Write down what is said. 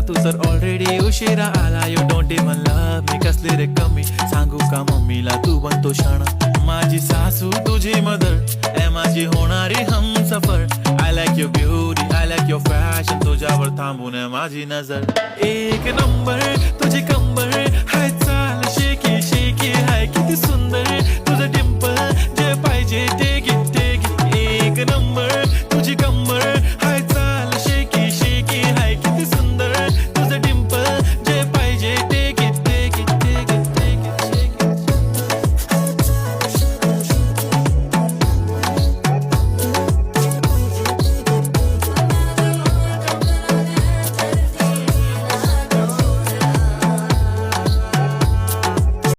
तू तर ऑलरेडी उशिरा आला. You don't even love me, कसले रे कमी सांगू का मम्मीला तू बनतो शाणा. माझी सासू तुझी मदर ए माझी होणारी Humsafar. I like your beauty, I like your fashion, तुझ्यावर थांबून माझी नजर. एक नंबर तुझी कंबर हाय चाल शेकी